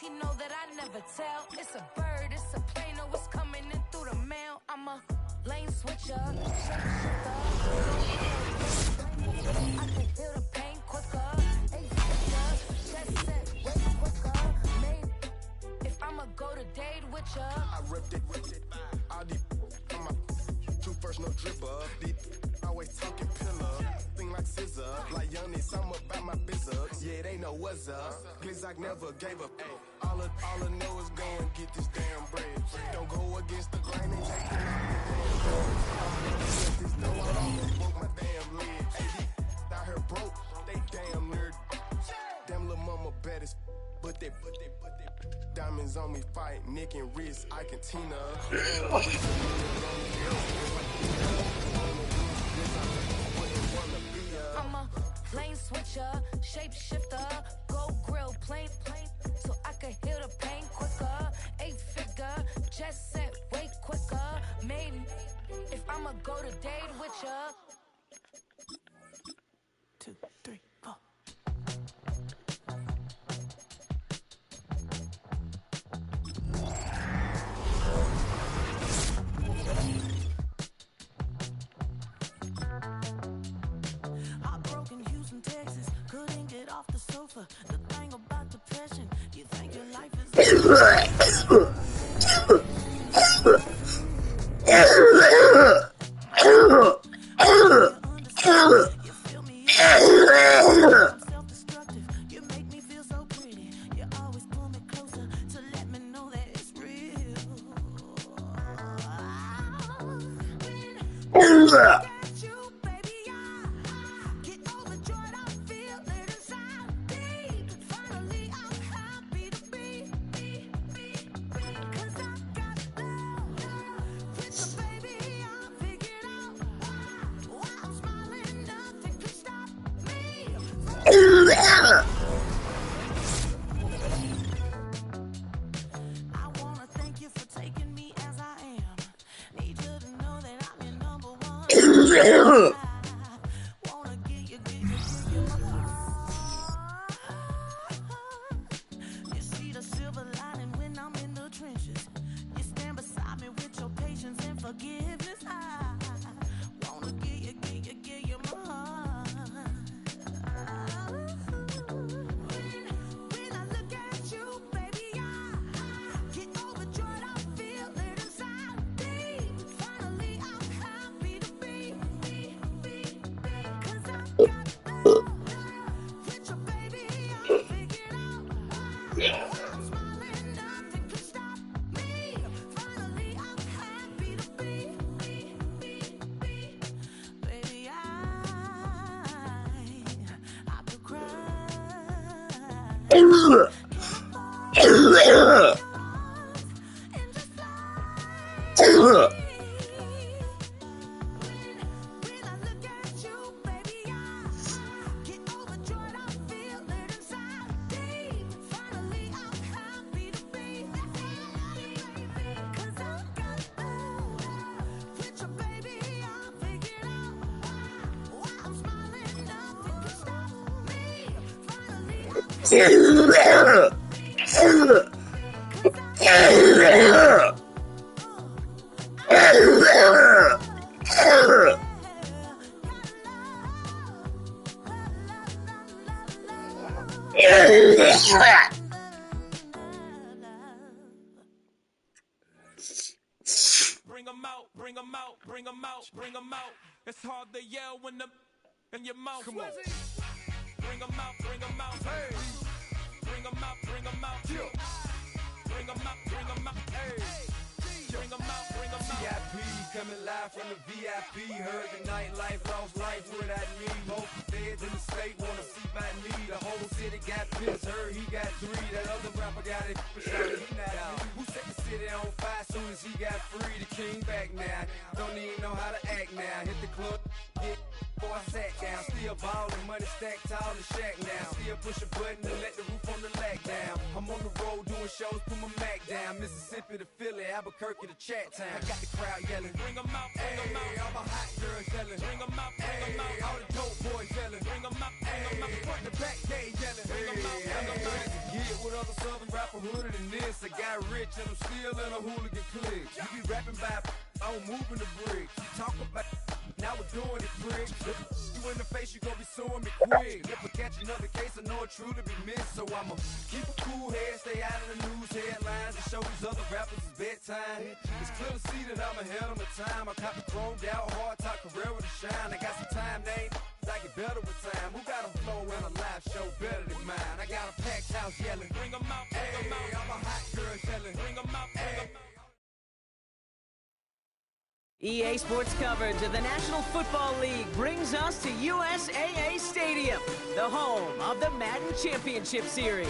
he know that I never tell. It's a bird, it's a plane, oh, it's coming in through the mail. I'm a lane switcher, shapeshifter. I can feel the pain quicker. A-figure, jet set, way quicker. Made if I'ma go to date with ya. I ripped it. All these on my two first, no dribble. These always talking pillar. Thing like scissor. Like Young, I'm about my business. Yeah, they know what's up. Glizzock never gave up. All I know is go and get this damn bread. Don't go against the grain and take it off the damn door. I almost broke my damn leg. Hey, out here broke, they damn nerd. Damn little mama bad as but they diamonds on me fight, Nick and Riz, I can Tina. I'm a lane switcher, shapeshifter, go grill, plain, so I can heal the pain quicker. 8-figure, jet set, way quicker. Maybe if I'ma go to date with ya. 2, 3, 4. Off the sofa, the thing about depression, you think your life is you feel me? I'm self-destructive. You make me feel so pretty. You always pull me closer to let me know that it's real. I wanna thank you for taking me as I am. Need you to know that I'm your number one. Wanna get you my heart. You see the silver lining when I'm in the trenches. You stand beside me with your patience and forgiveness. I wanna get you my heart. When I look at you, baby, I get overjoyed. I feel it inside me. Finally, I'm happy to be. 'Cause I got love with your baby. I figured out I'm smiling, nothing can stop me. Finally, I'm happy to be. Baby, I could cry. Bring them out. It's hard to yell when the in your mouth. Come on. Bring them out. Hey. Bring them out. Bring them out. Hey. Bring them out. Hey. Bring them out. VIP coming live from the VIP. Heard the nightlife, lost life without me. Both feds in the state wanna see my knee. The whole city got pissed. Heard he got 3. That other rapper got it. He not out. Who set the city on fire soon as he got free? The king back now. Don't even know how to act now. Hit the club, get before I sat down. Still ballin', money stacked tall in the shack now. Still push a button and let the roof on the lag down. I'm on the road doing shows, put my Mac down Mississippi to Philly, Albuquerque to Chat-Town. I got the crowd yelling, Bring 'em out, bring 'em out. All my hot girls yelling, Bring 'em out, bring 'em out. all the dope boys yelling, Bring 'em out, bring 'em out. front to back they yelling, Bring 'em out, bring 'em out. Get with other southern rapper hooded than this. I got rich and I'm still in a hooligan clique. You be rapping by I'm moving the bricks. You talk about now we're doing it, prick. If you in the face, you gon' be suing me quick. If I catch another case, I know it truly be missed. So I'ma keep a cool head, stay out of the news headlines, and show these other rappers it's bedtime. It's clear to see that I'm ahead of my time. I caught the chromed out, hard top career to shine. I got some time, they ain't I get better with time. Who got a flow and a live show better than mine? I got a packed house yelling, Bring 'em out, bring 'em out. all my hot girls yelling, Bring 'em out, bring 'em out. EA Sports coverage of the National Football League brings us to USAA Stadium, the home of the Madden Championship Series.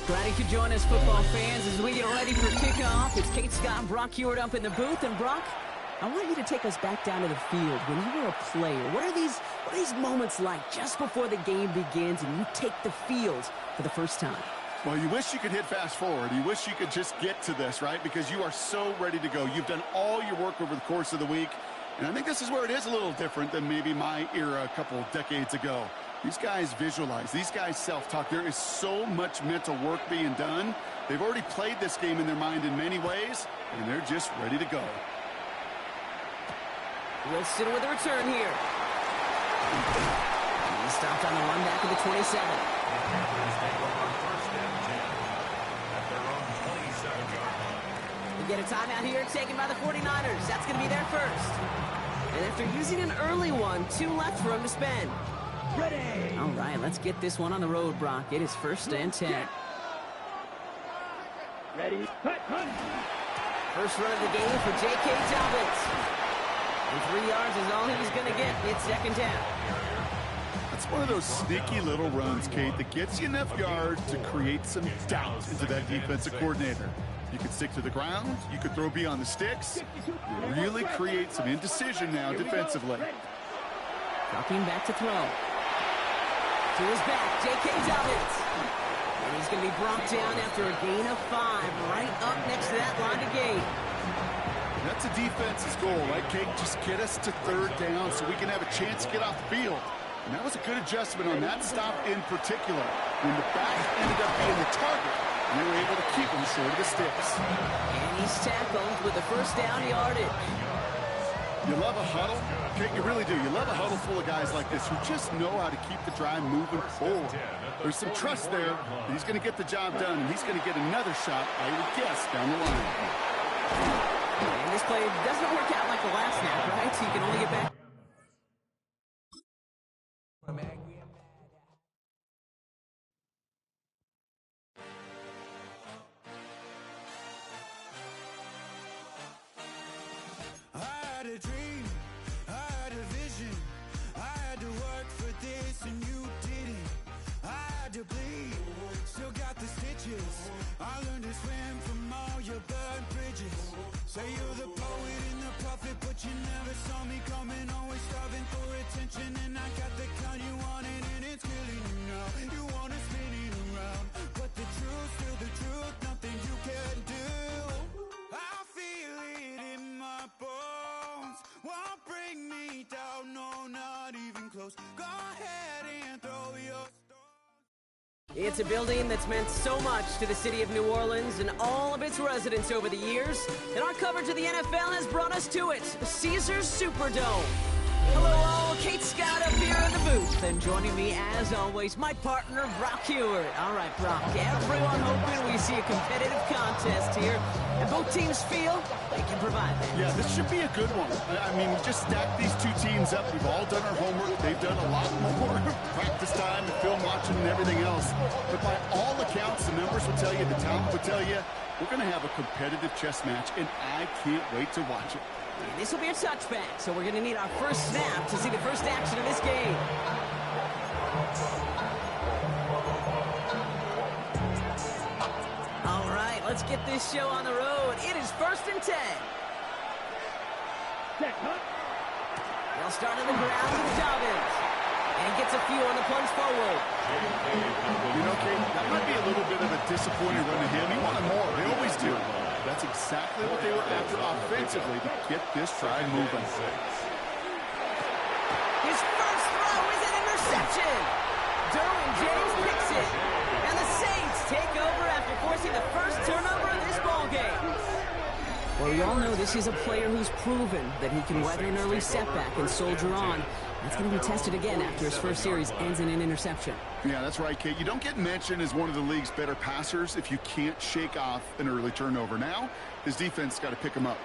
Glad you could join us, football fans, as we get ready for kickoff. It's Kate Scott and Brock Hewitt up in the booth. And Brock, I want you to take us back down to the field. When you were a player, what are these moments like just before the game begins and you take the field for the first time? Well, you wish you could hit fast forward. You wish you could just get to this, right? Because you are so ready to go. You've done all your work over the course of the week. And I think this is where it is a little different than maybe my era a couple decades ago. These guys visualize. These guys self-talk. There is so much mental work being done. They've already played this game in their mind in many ways, and they're just ready to go. Wilson with a return here. He stopped on the run back of the 27. We get a timeout here taken by the 49ers. That's going to be their first. And after using an early one, 2 left for him to spend. Ready. All right, let's get this one on the road, Brock. It is 1st and 10. Ready, cut. First run of the game for J.K. Dobbins. And 3 yards is all he's going to get. It's 2nd down. It's one of those sneaky little runs, Kate, that gets you enough yards to create some doubt into that defensive coordinator. You could stick to the ground. You could throw beyond the sticks. You really create some indecision now defensively. Dropping back to throw. To his back, J.K. Dobbins. And he's going to be brought down after a gain of 5, right up next to that line of gain. That's a defense's goal, right, Kate? Just get us to 3rd down so we can have a chance to get off the field. And that was a good adjustment on that stop in particular, when the back ended up being the target, and they were able to keep him short of the sticks. And he's tackled with the 1st down yardage. You love a huddle? Kate, you really do. You love a huddle full of guys like this who just know how to keep the drive moving forward. There's some trust there. He's going to get the job done, and he's going to get another shot, I would guess, down the line. And this play doesn't work out like the last snap, right? So you can only get back. I had a dream, I had a vision. I had to work for this and you didn't. I had to bleed, still got the stitches. I learned to swim from all your burned bridges. Say you're the poet and the prophet, but you never saw me coming. Always starving for attention, and I got the kind you wanted, and it's killing you now. You wanna spin it around, but the truth's still the truth. Nothing you can do. I feel it in my bones. Won't bring me down, no, not even close. Go ahead and throw your stones. It's a building that's meant so much to the city of New Orleans and all of its residents over the years. And our coverage of the NFL has brought us to it, the Caesars Superdome. Hello all, Kate Scott up here in the booth. And joining me, as always, my partner, Brock Hewitt. All right, Brock, everyone hoping we see a competitive contest here. And both teams feel they can provide that. Yeah, this should be a good one. I mean, we just stacked these 2 teams up. We've all done our homework. They've done a lot more practice time and film watching and everything else. But by all accounts, the numbers will tell you, the talent will tell you, we're going to have a competitive chess match, and I can't wait to watch it. And this will be a touchback, so we're going to need our first snap to see the first action of this game. All right, let's get this show on the road. It is 1st and 10. They'll start on the ground with Dobbins. And gets a few on the plunge forward. You know, Kate, that might be a little bit of a disappointing run to him. He wanted more. They always do. That's exactly what they were after offensively to get this drive moving. His first throw is an interception. Derwin James picks it. And the Saints take over after forcing the first turnover of this ballgame. Well, we all know this is a player who's proven that he can weather an early setback and soldier on. That's going to be tested again after his first series ends in an interception. Yeah, that's right, Kate. You don't get mentioned as one of the league's better passers if you can't shake off an early turnover. Now, his defense got to pick him up.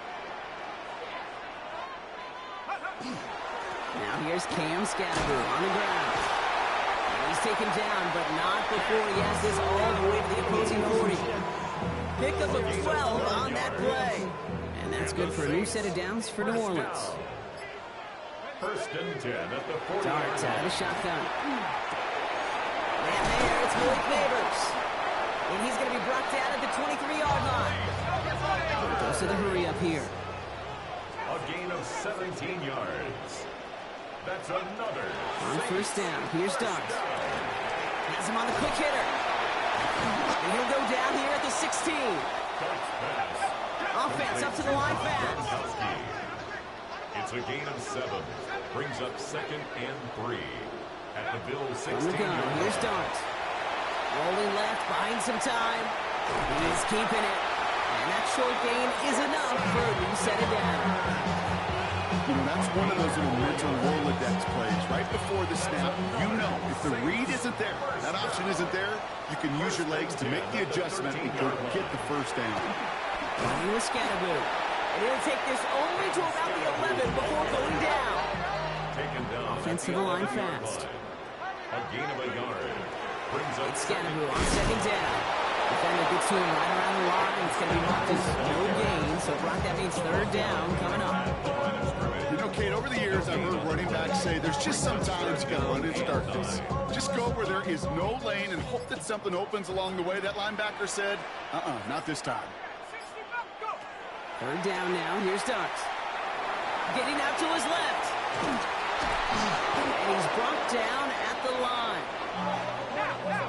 Now here's Cam Scatteroo on the ground. And he's taken down, but not before he has this all the way to the opposing 40. Pickup of 12 on that play. And that's good for a new set of downs for New Orleans. First and 10 at the 40. Darts out of the shotgun. And there, it's Malik Neighbors. And he's going to be brought down at the 23-yard line. Goes to the hurry up here. A gain of 17 yards. That's another. On first down, here's Darts. Has him on the quick hitter. And he'll go down here at the 16. Offense up to the line fast. It's a gain of 7. Brings up 2nd and 3. At the Bills 16. On the gun, here's Darts. Rolling left, buying some time. He's keeping it. And that short gain is enough for a new set of downs. You know, that's one of those little mental Rolodex plays. Right before the snap, you know if the read isn't there, that option isn't there, you can use your legs to make the adjustment and go get the first down. Running with Scatteroo. And he'll take this only to about the 11 before going down. Taken down. Offensive line fast. A gain of a yard. Brings up Scatteroo on second down. Defender gets to him right around the line, and it's going to be marked as no gain. So, Brock, that means third down coming up. You know, Kate, over the years, I've heard running backs say there's just sometimes you got to run into darkness. Just go where there is no lane and hope that something opens along the way. That linebacker said, not this time. Third down now. Here's Darts. Getting out to his left. And he's brought down at the line.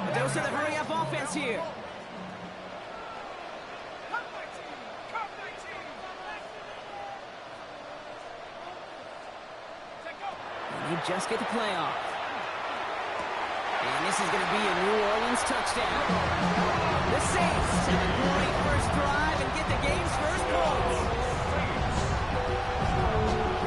But those are the hurry-up offense here. And they just get the play off. And this is going to be a New Orleans touchdown. The Saints have a great first drive and get the game's first points.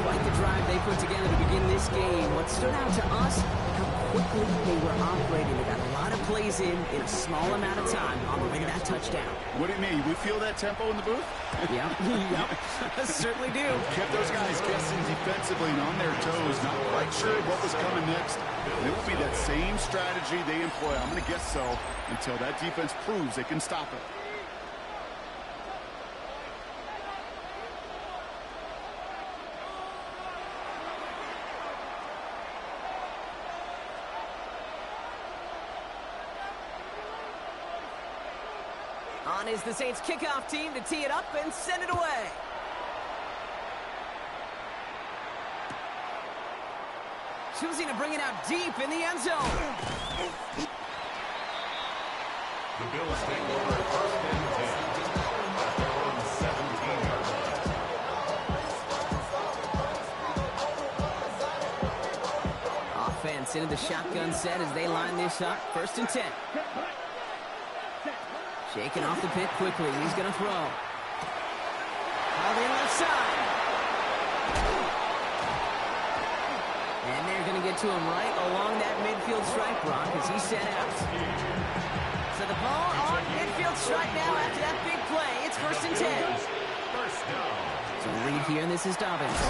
Quite the drive they put together to begin this game. What stood out to us, how quickly they were operating. They got a lot of plays in a small amount of time on the way to that touchdown. What do you mean? We feel that tempo in the booth? Yep. Certainly do. Kept those guys guessing defensively and on their toes, not quite sure what was coming next. It will be that same strategy they employ, I'm going to guess so, until that defense proves they can stop it. On is the Saints kickoff team to tee it up and send it away. Choosing to bring it out deep in the end zone. The Bills take over at first and 10. They're on the 17-yard line. Offense into the shotgun set as they line this up. First and 10. Shaking off the pick quickly. He's going to throw. All the left side. And they're going to get to him right along that midfield stripe, Brock, as he set out. So the ball on midfield stripe now after that big play. It's first and 10. First down. So lead here, and this is Dobbins.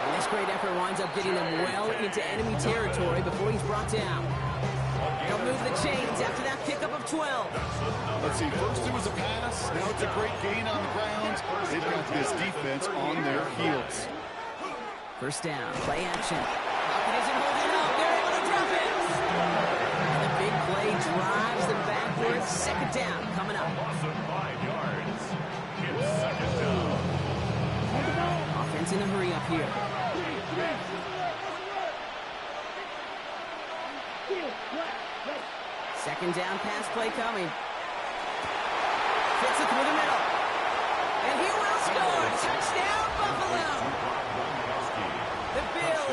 And this great effort winds up getting him well into enemy territory before he's brought down. They'll move the chains after that pickup of 12. Let's see, first it was a pass, now it's a great gain on the ground. They've got this defense on their heels. First down, play action. Pocket isn't holding up, they're able to drop it. And the big play drives them backwards. Second down coming up. Loss of 5 yards. It's second down. Offense in a hurry up here. Second down pass play coming. Fits the throw.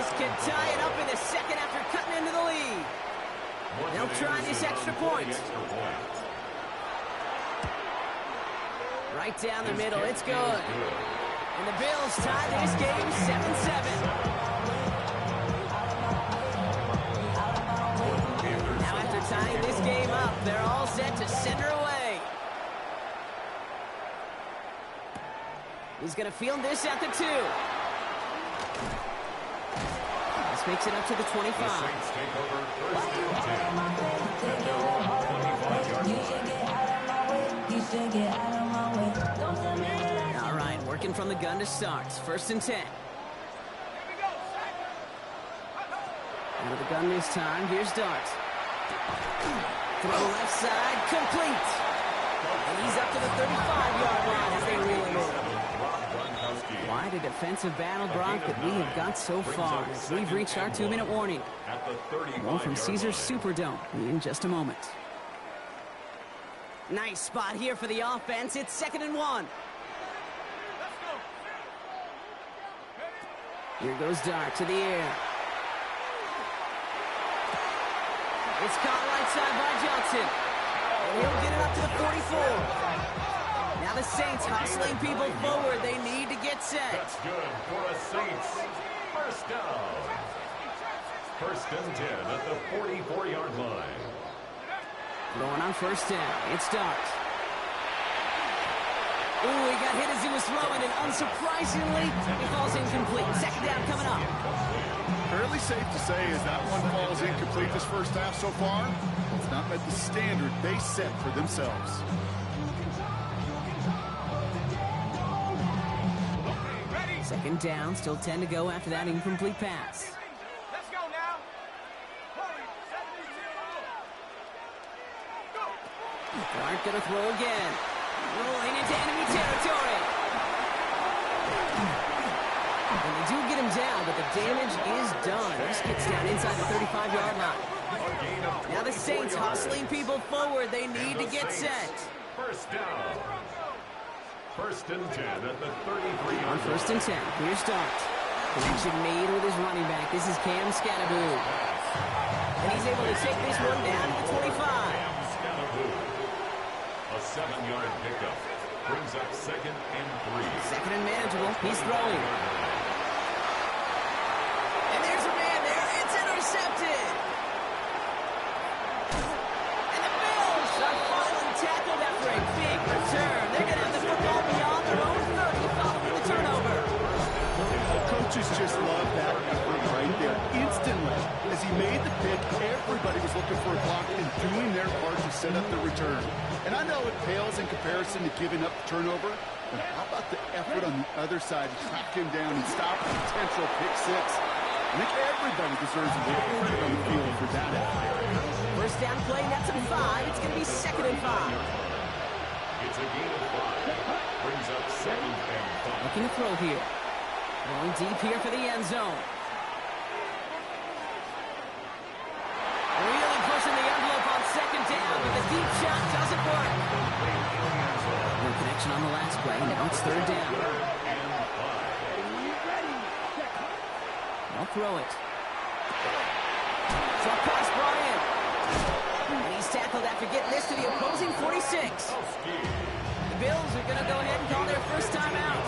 Bills can tie it up in the second after cutting into the lead. They'll try this extra point. Right down the middle, it's good. And the Bills tie this game 7-7. Now after tying this game up, they're all set to send her away. He's going to field this at the 2. This makes it up to the 25. The Saints take over first and 10 at their own 25-yard line. All right, working from the gun to start. First and 10. Out of the gun this time. Here's Dart. Throw left side, complete. And he's up to the 35-yard line as they reel him in. Quite a defensive battle, Brock, that we have got so far as we've reached our 2-minute warning. More from Caesars Superdome in just a moment. Nice spot here for the offense. It's 2nd and 1. Here goes Dart to the air. It's caught right side by Johnson. And he'll get it up to the 44. Now the Saints hustling people forward. They need to get set. That's good for the Saints. First down. First and 10 at the 44-yard line. Going on first down. It's Dart. Ooh, he got hit as he was throwing, and unsurprisingly, he falls incomplete. Second down coming up. Fairly safe to say as that one falls incomplete this first half so far. It's not met the standard they set for themselves. Second down, still 10 to go after that incomplete pass. Let's go now. Dart gonna throw again. Rolling into enemy territory. And they do get him down, but the damage is done. This gets down inside the 35-yard line. Now the Saints hustling people forward. They need to get set. First down. First and 10 at the 33-yard line. On first and 10, here's Dart. Connection made with his running back. This is Cam Scatterboo. And he's able to take this one down to the 25. A 7-yard pickup brings up 2nd and 3. Second and manageable. He's throwing. And there's a man there. It's intercepted. And the Bills are falling tackled after a big return. They're going to have the football beyond their own 30 following the turnover. The coaches just love that effort right there. Instantly, as he made the pick, everybody was looking for a block and doing their part to set up the return. And I know it pales in comparison to giving up the turnover, but how about the effort on the other side to track him down and stop a potential pick six? I think everybody deserves a little credit on the field for that effort. First down play, that's a 5. It's going to be 2nd and 5. It's a gain of 5. Brings up 2nd and 5. Looking to throw here. Going deep here for the end zone. Really pushing the envelope on 2nd down, but the deep shot doesn't work. No connection on the last play. Now it's 3rd down. They'll throw it. Drop pass brought in. And he's tackled after getting this to the opposing 46. The Bills are going to go ahead and call their first timeout.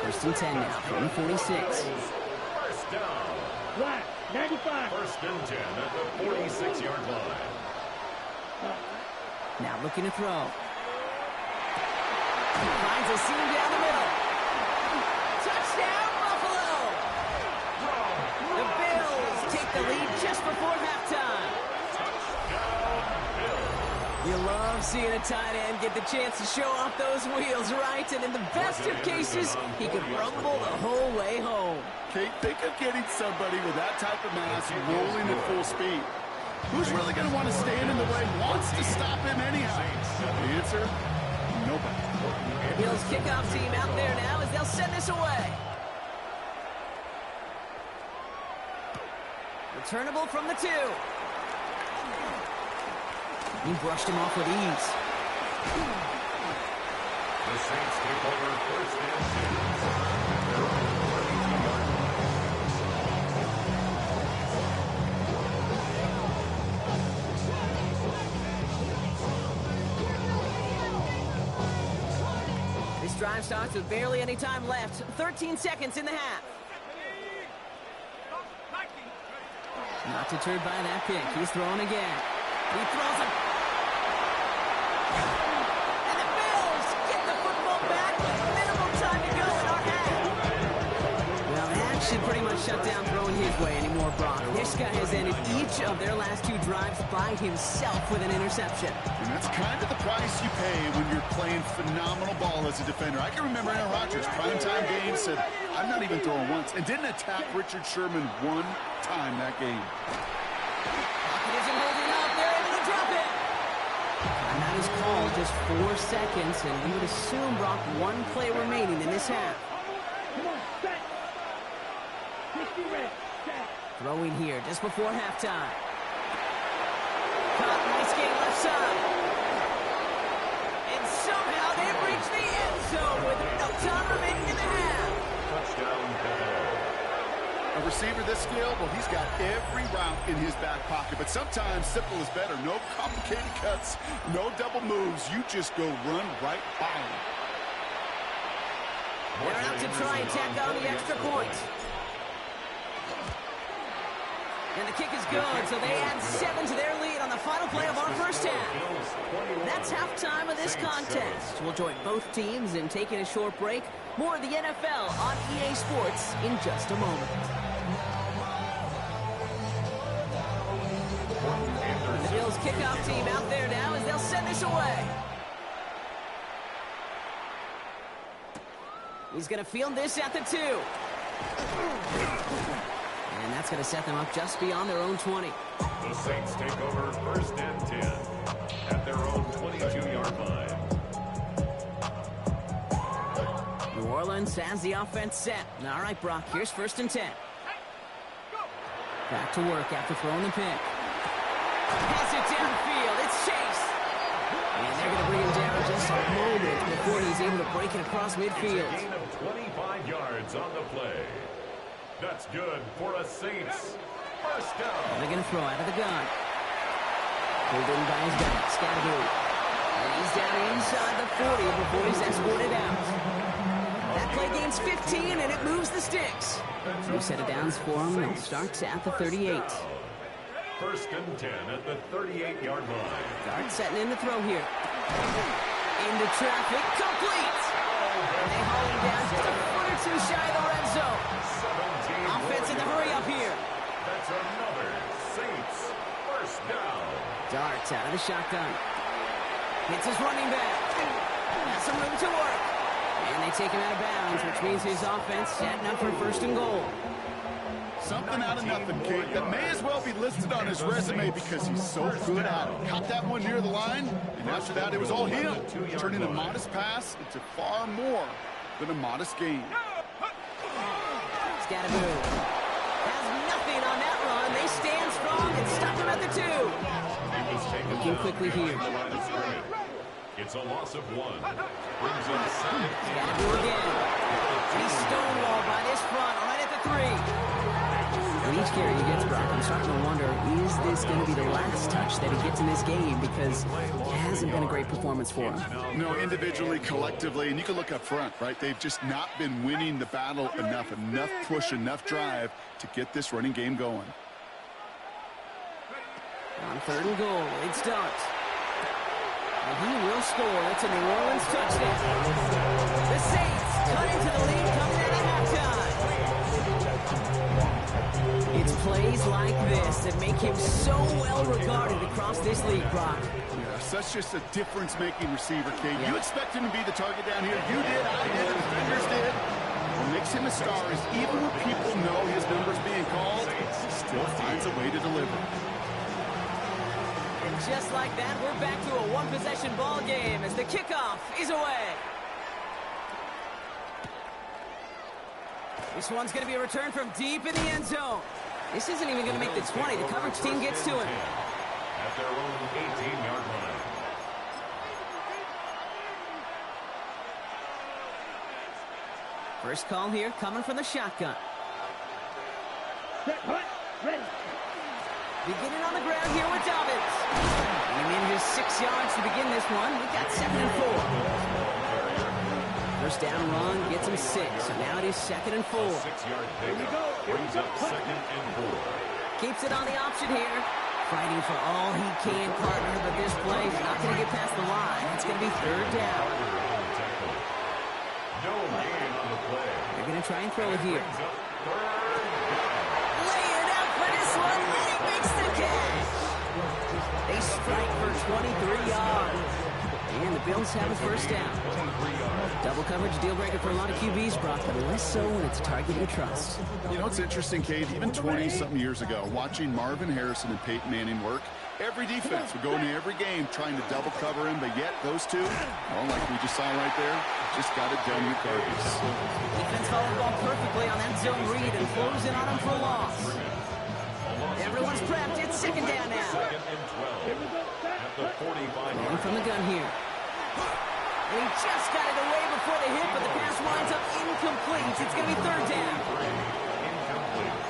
First and 10 now from the 46. First down. Black, 95. First and 10 at the 46-yard line. Now looking to throw. Finds a seam down the middle. Touchdown, Buffalo! The Bills take the lead just before halftime. You love seeing a tight end get the chance to show off those wheels, right? And in the best of cases, he could rumble the whole way home. Kate, think of getting somebody with that type of mass rolling at full speed. Who's really going to want to stand in the way, wants to stop him anyhow? The answer, nobody. The Bills kickoff team out there now as they'll send this away. Returnable from the 2. He brushed him off with ease. The Saints take over first and 10. drive starts with barely any time left. 13 seconds in the half. Not deterred by that pick. He's throwing again. He throws it. And the Bills get the football back with minimal time to go in our half. Well, that should pretty much shut down throwing his way anymore, Brock. This guy has ended each of their last 2 drives by himself with an interception. And that's kind of the price you pay when you're playing phenomenal ball as a defender. I can remember Aaron Rodgers, primetime game, said, I'm not even throwing once, and didn't attack Richard Sherman one time that game. Pocket isn't holding up. They're able to drop it. And that is called just 4 seconds, and we would assume, Brock, 1 play remaining in this half. Come on, set. 60 reps, set. Throwing here just before halftime. Caught, nice game left side. And somehow they've reached the end zone with no time remaining in the half. Touchdown, Buffalo. A receiver this skilled, well, he's got every route in his back pocket, but sometimes simple is better. No complicated cuts, no double moves. You just go run right by him. They're out to try and tack on the extra point. And the kick is good, so they add 7 to their lead on the final play of our first half. That's halftime of this contest. We'll join both teams in taking a short break. More of the NFL on EA Sports in just a moment. The Bills kickoff team out there now as they'll send this away. He's going to field this at the 2. And that's going to set them up just beyond their own 20. The Saints take over 1st and 10 at their own 22-yard line. New Orleans has the offense set. All right, Brock, here's 1st and 10. Back to work after throwing the pick. Pass it downfield. It's Chase. And they're going to bring him down just a moment before he's able to break it across midfield. It's a gain of 25 yards on the play. That's good for a Saints. 1st down. They're going to throw out of the gun. Pulled in by his guy, Scadaboo. And he's down inside the 40 before he's escorted out. That play gains 15, and it moves the sticks. New set of downs for him. They'll start at the 38. 1st and 10 at the 38-yard line. Guard setting in the throw here. Into traffic, complete. And they haul him down just a foot or 2 shy of the red zone. Offense in the hurry up here. That's another Saints 1st down. Darts out of the shotgun. Hits his running back. Has some room to work. And they take him out of bounds, which means his offense setting up for 1st and goal. Something out of nothing, Kate, that may as well be listed on his resume because he's so good at it. Caught that one near the line, and after that it was all him, turning a modest pass into far more than a modest gain. Scadaboo has nothing on that run. They stand strong and stop him at the 2. Looking quickly here. It's a loss of 1. Brings up 7. Scadaboo again. He's stonewalled by this front right at the 3. And each carry he gets, Brock, I'm starting to wonder, is this going to be the last touch that he gets in this game? Because it hasn't been a great performance for him. No, individually, collectively, and you can look up front, right? They've just not been winning the battle enough push, enough drive to get this running game going. On 3rd and goal, it's Dart. And he will score. It's a New Orleans touchdown. The Saints cut into the lead coming out of halftime. It's plays like this that make him so well regarded across this league, Brock. Yeah, such just a difference-making receiver, Kate. Yeah. You expect him to be the target down here. You did, I did, the defenders did. What makes him a star is even when people know his number's being called, he still finds a way to deliver. And just like that, we're back to a one-possession ball game as the kickoff is away. This one's going to be a return from deep in the end zone. This isn't even going to make the 20. The coverage team gets to him. At their own 18-yard line. First call here coming from the shotgun. Set, hut, ready. Beginning on the ground here with Dobbins. And he manages 6 yards to begin this one. We got 7 and 4. First down run gets him 6. So now it is 2nd and 4. 6-yard pickup brings up 2nd and 4. Keeps it on the option here. Fighting for all he can, partner, but this play is not going to get past the line. It's going to be 3rd down. No gain on the play. They're going to try and throw it here. Brings up 3rd down. Lay it out for this one, and he makes the catch. They strike for 23 yards. And the Bills have a first down. Double coverage, deal breaker for a lot of QBs, Brock, but less so when it's a target you trust. You know, it's interesting, Kate, even 20-something years ago, watching Marvin Harrison and Peyton Manning work, every defense would go into every game trying to double cover him, but yet those two, well, like we just saw right there, just got it done regardless. Defense followed the ball perfectly on that zone read and flows in on him for a loss. Everyone's prepped. It's 2nd down now. 2nd and 12 at the 45-yard Going from the gun here. And he just got it away before the hit, but the pass winds up incomplete. It's going to be 3rd down.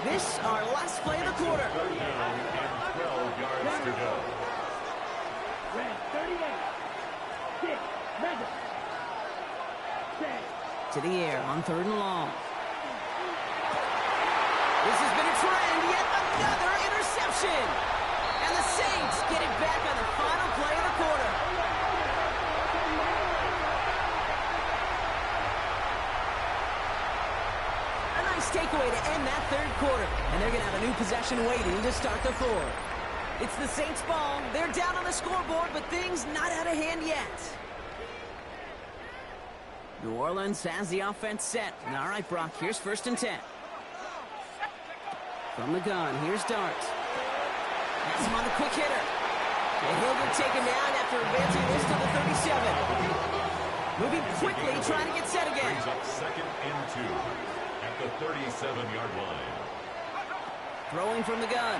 This our last play of the quarter. 3rd down and 12 yards to go. Red 38. 6. Mega. 6. To the air on 3rd and long. This has been a trend. Yet another interception. And the Saints get it back on the final play of the quarter. A nice takeaway to end that 3rd quarter. And they're going to have a new possession waiting to start the 4th. It's the Saints' ball. They're down on the scoreboard, but things not out of hand yet. New Orleans has the offense set. All right, Brock, here's 1st and 10. From the gun, here's Dart. That's him on the quick hitter. And he'll get taken down after advancing this to the 37. Moving quickly, trying to get set again. Brings up 2nd and 2 at the 37-yard line. Throwing from the gun.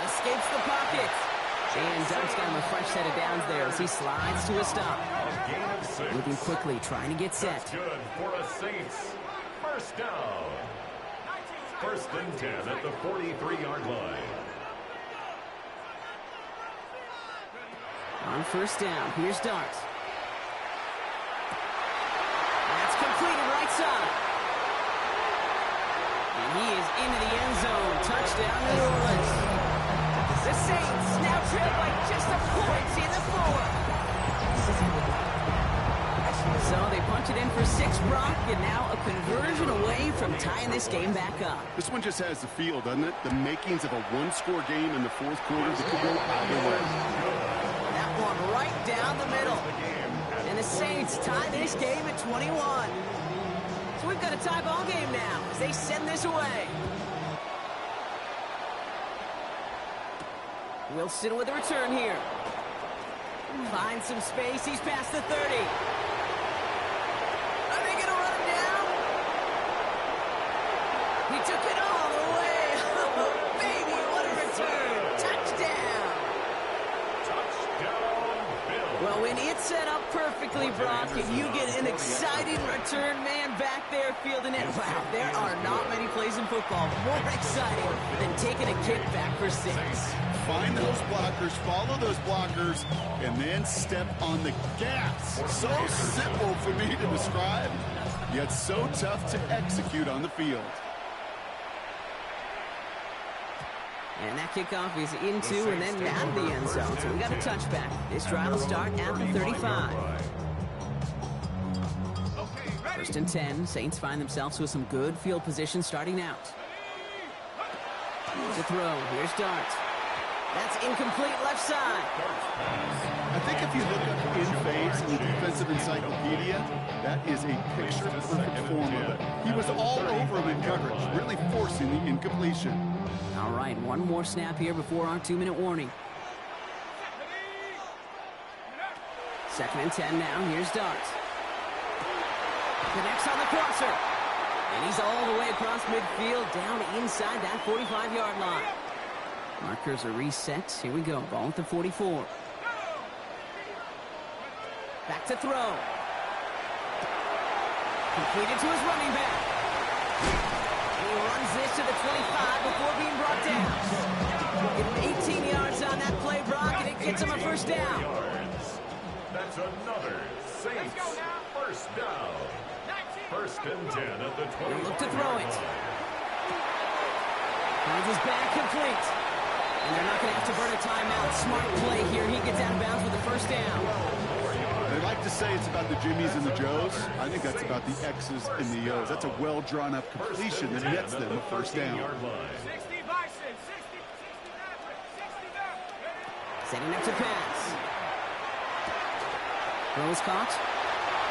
Escapes the pocket. And Dart's got him a fresh set of downs there as he slides to a stop. A gain of 6. Moving quickly, trying to get set. That's good for a Saints. First down. 1st and 10 at the 43-yard line. On 1st down, here's Dart. That's completed right side. And he is into the end zone. Touchdown, New Orleans. The Saints now trail by just a point in the 4th. So they punch it in for 6, Brock, and now a conversion away from tying this game back up. This one just has the feel, doesn't it? The makings of a one-score game in the 4th quarter that could go either way. That one right down the middle. And the Saints tie this game at 21. So we've got a tie ball game now as they send this away. Wilson with a return here. Finds some space. He's past the 30. Are they going to run him down? He took it all the way. Oh, baby, what a return. Touchdown. Well, when it's set up perfectly, Brock, and you get an exciting return man back there fielding it, wow, there are not many plays in football more exciting than taking a kick back for 6. Find those blockers, follow those blockers, and then step on the gas. So simple for me to describe, yet so tough to execute on the field. And that kickoff is into and then out of the end zone. So we got a touchback. This drive will start at the 35. 1st and 10. Saints find themselves with some good field position starting out. To throw. Here's Dart. That's incomplete left side. I think if you look up in phase in the defensive encyclopedia, that is a picture-perfect form of it. He was all over him in coverage, really forcing the incompletion. All right, one more snap here before our 2-minute warning. 2nd and 10 now. Here's Dart. Connects on the crosser. And he's all the way across midfield, down inside that 45-yard line. Markers are reset. Here we go. Ball at the 44. Back to throw. Completed to his running back. And he runs this to the 25 before being brought down. Give him 18 yards on that play, Brock, and it gets him a first down. That's another Saints first down. First and 10 at the 20. Look to throw it. Finds his back complete. And they're not going to have to burn a timeout. Smart play here. He gets out of bounds with the first down. They like to say it's about the Jimmies and the Joes. I think that's about the X's and the O's. That's a well-drawn-up completion that nets them a first down. Setting up to pass. Throw is caught.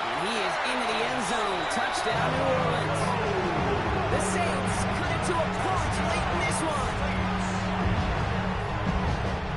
And he is into the end zone. Touchdown, New Orleans. The Saints cut it to a punch late in this one.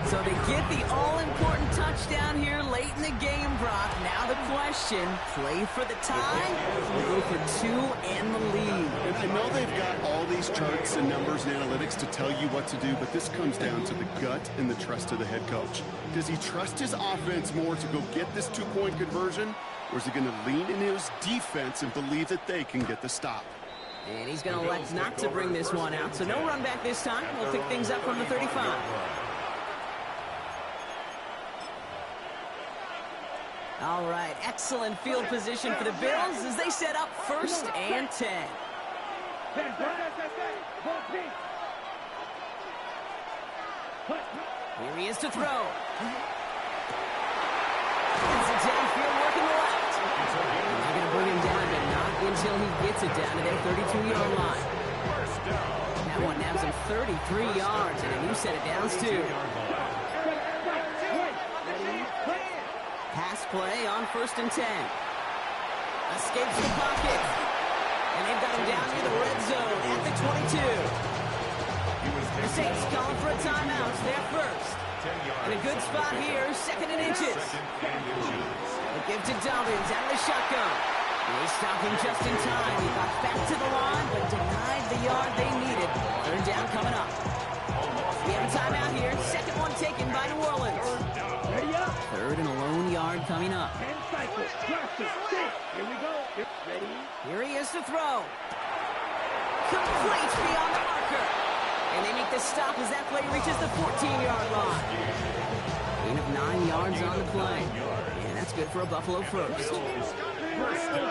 So they get the all-important touchdown here late in the game, Brock. Now the question, play for the tie or go for two and the lead? And I know they've got all these charts and numbers and analytics to tell you what to do, but this comes down to the gut and the trust of the head coach. Does he trust his offense more to go get this two-point conversion, or is he going to lean in his defense and believe that they can get the stop? And he's going to elect not to bring this one out, so no run back this time. We'll pick things up from the 35. All right, excellent field position for the Bills as they set up first and 10. Here he is to throw. It's a downfield working the left. They're going to bring him down, but not until he gets it down to their 32-yard line. That one nabs him 33 yards and a new set of downs, too. Pass play on first and 10. Escapes the pocket. And they've got him down near the red zone at the 22. The Saints calling for a timeout. They're first. In a good spot here, second and inches. They give to Dobbins out of the shotgun. They stop him just in time. He got back to the line, but denied the yard they needed. Third down coming up. We have a timeout here. Second one taken by New Orleans. Ready up. Third and a lone yard coming up. 10 cycles. Drop it. Here we go. Ready. Here he is to throw. Complete beyond the marker. And they make the stop as that play reaches the 14-yard line. Gain of 9 yards on the play. And that's good for a Buffalo first. Ready. Set.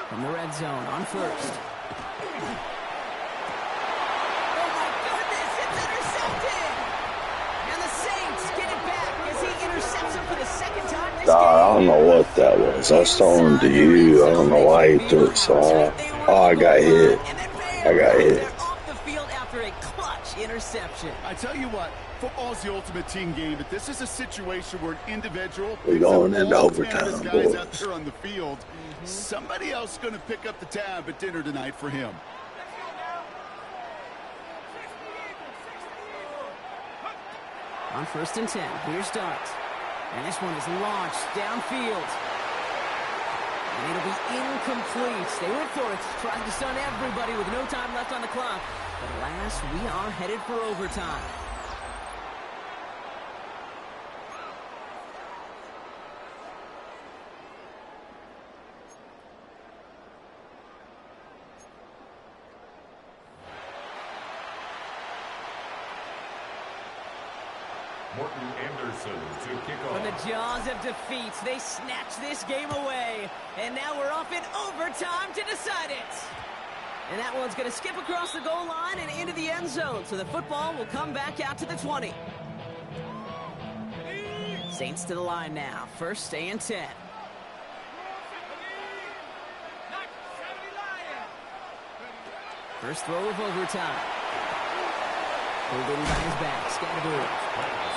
From the red zone on first. I don't know what that was. I was throwing to you. I don't know why he threw it so hard. Oh, I got hit. Off the field after a clutch interception. I tell you what, football is the ultimate team game, but this is a situation where an individual We're going into overtime, guys boys. out there on the field. Somebody else is going to pick up the tab at dinner tonight for him. On first and 10, here's Dart. And this one is launched downfield. And it'll be incomplete. They went for it, tried to stun everybody with no time left on the clock. But alas, we are headed for overtime. Morton Anderson to kick off. From the jaws of defeat, they snatch this game away. And now we're off in overtime to decide it. And that one's going to skip across the goal line and into the end zone. So the football will come back out to the 20. Saints to the line now. First and 10. First throw of overtime. Pulled in by his back. Scatterboard.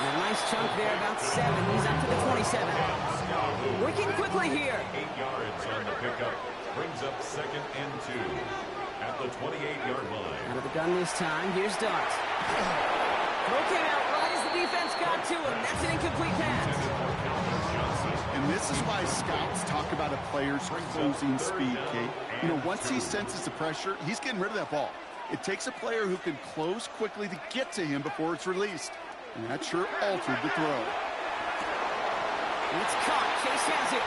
And a nice chunk there, about 7. He's up to the 27. Working quickly here. 8 yards on the pickup. Brings up second and 2 at the 28-yard line. Out of the gun this time. Here's Dart. Throw came out right as the defense got to him. That's an incomplete pass. And this is why scouts talk about a player's closing speed, Kate. You know, once he senses the pressure, he's getting rid of that ball. It takes a player who can close quickly to get to him before it's released. And that sure altered the throw. It's caught. Chase has it.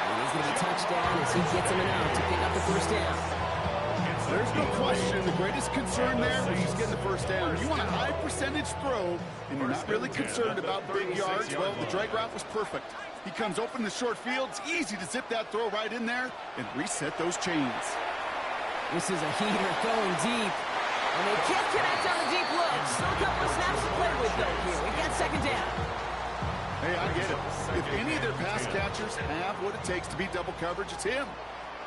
And he's going to be touched down as he gets him an out to pick up the first down. It's There's no question. The greatest concern there is getting the first down. You want a high percentage throw, and you're not really concerned about big yards. Well, the drag route was perfect. He comes open the short field. It's easy to zip that throw right in there and reset those chains. This is a heater going deep. And they can't connect on the deep look. Still a couple of snaps to play with, though, here. We got second down. Hey, I get it. If any of their pass catchers have what it takes to beat double coverage, it's him.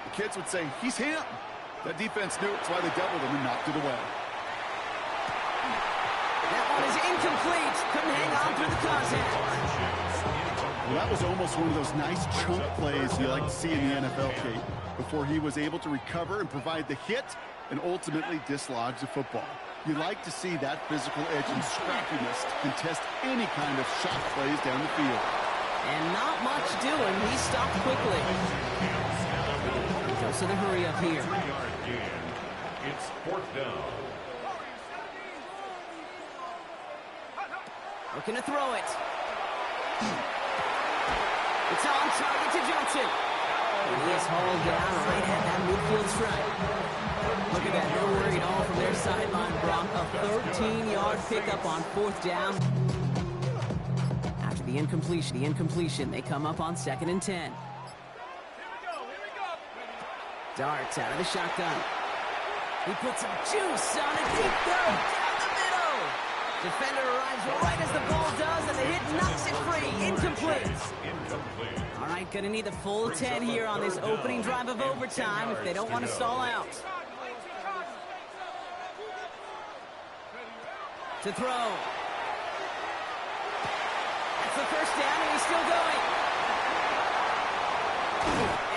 The kids would say, he's him. That defense knew it. That's why they doubled him and knocked it away. That one is incomplete. Couldn't hang on through the contact. Well, that was almost one of those nice chunk plays you like to see in the NFL, Kate, before he was able to recover and provide the hit and ultimately dislodge the football. You like to see that physical edge and scrappiness to contest any kind of shot plays down the field. And not much doing. He stopped quickly. Goes to the hurry up here. 3-yard gain. It's fourth down. Looking to throw it. It's on target to Johnson. And he is hauled down right at that midfield stripe. Look at that, no worry at all from their sideline, Brock. A 13-yard pickup on fourth down. After the incompletion, they come up on 2nd and 10. Darts out of the shotgun. He puts some juice on it. Deep throw down the middle. Defender arrives right as the ball does, and the hit knocks it free. Incomplete. All right, gonna need the full 10 here on this opening drive of overtime if they don't want to stall out. To throw. That's the first down, and he's still going.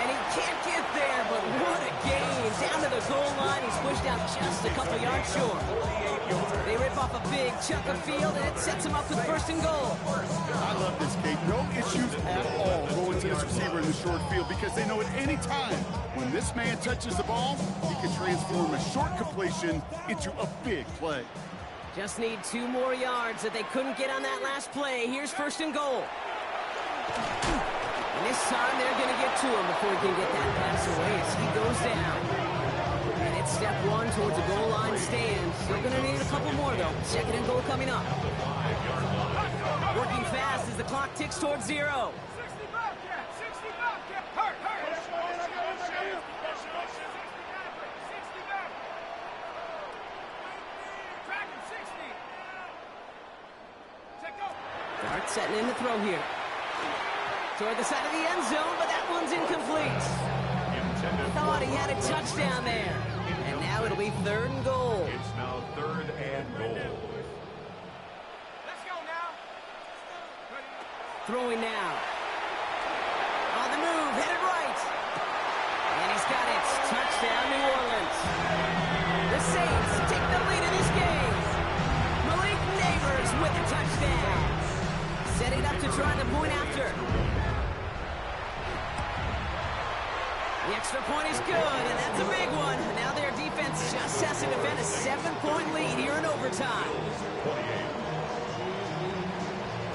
And he can't get there, but what a gain. Down to the goal line, he's pushed out just a couple yards short. They rip off a big chunk of field, and it sets him up with first and goal. I love this, Kate. No issues at all going to this receiver in the short field because they know at any time when this man touches the ball, he can transform a short completion into a big play. Just need 2 more yards that they couldn't get on that last play. Here's first and goal. And this time they're going to get to him before he can get that pass away as he goes down. And it's step 1 towards the goal line stand. Still going to need a couple more, though. 2nd and goal coming up. Working fast as the clock ticks towards 0. Dart setting in the throw here. Toward the side of the end zone, but that one's incomplete. Thought he had a touchdown there. And now it'll be 3rd and goal. It's now 3rd and goal. Let's go now. Throwing now. On the move, headed right. And he's got it. Touchdown, New Orleans. The Saints take the lead in this game. Malik Neighbors with a touchdown. Setting up to try the point after. The extra point is good, and that's a big one. Now their defense just has to defend a 7-point lead here in overtime.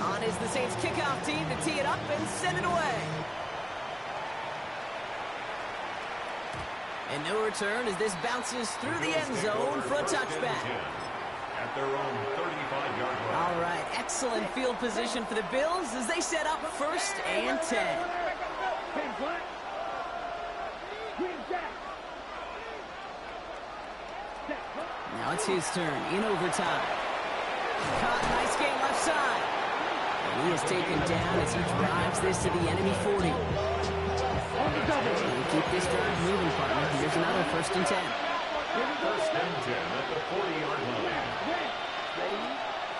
On is the Saints kickoff team to tee it up and send it away. And no return as this bounces through the end zone for a touchback. At their own 35-yard line. All right, excellent field position for the Bills as they set up 1st and 10. Now it's his turn in overtime. Caught, nice game left side. And he is taken down as he drives this to the enemy 40. And keep this drive moving, partner. Here's another 1st and 10. 1st and 10 at the 40-yard line.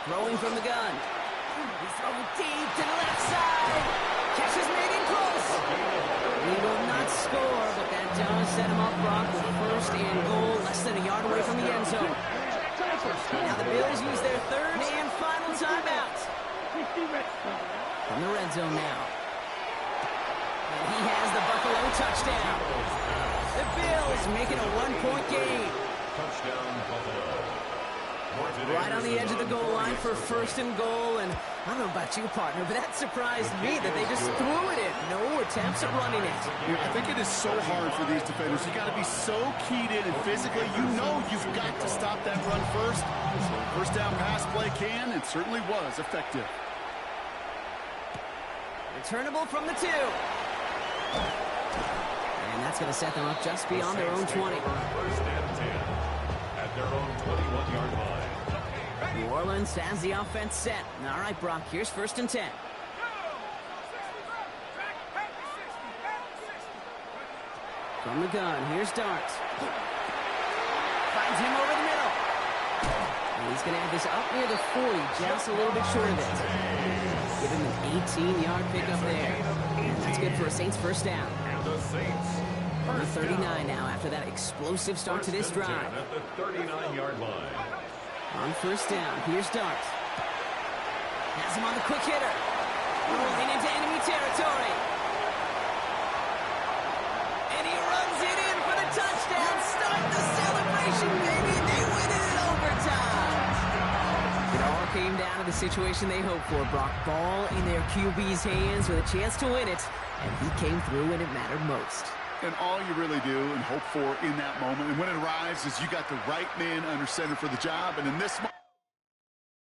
Throwing from the gun. He's throwing deep to the left side. Catch is made in close. He will not score, but that does set him up, Brock, with 1st and goal, less than a yard away from the end zone. Now the Bills use their 3rd and final timeout. From the red zone now. And he has the Buffalo touchdown. The Bills making a 1-point game. Touchdown, Buffalo. Right on the edge of the goal line for first and goal, and I don't know about you, partner, but that surprised me that they just threw it in. No attempts at running it. I think it is so hard for these defenders. You got to be so keyed in and physically, you know you've got to stop that run first. So first down pass play can, and certainly was effective. Returnable from the 2. And that's going to set them up just beyond their own 20. First and 10 at their own 21-yard line. New Orleans has the offense set. All right, Brock, here's first and 10. From the gun, here's Darts. Finds him over the middle. And he's going to have this up near the 40, just a little bit short of it. Give him an 18-yard pickup there. That's good for a Saints first down. And the Saints On the 39 now after that explosive start to this drive. At the 39-yard line. On first down, here's Darts. Has him on the quick hitter. Rolling into enemy territory. And he runs it in for the touchdown. Start the celebration, baby. They win it in overtime. It all came down to the situation they hoped for. Brock, ball in their QB's hands with a chance to win it. And he came through when it mattered most. And all you really do and hope for in that moment, and when it arrives, is you got the right man under center for the job. And in this moment,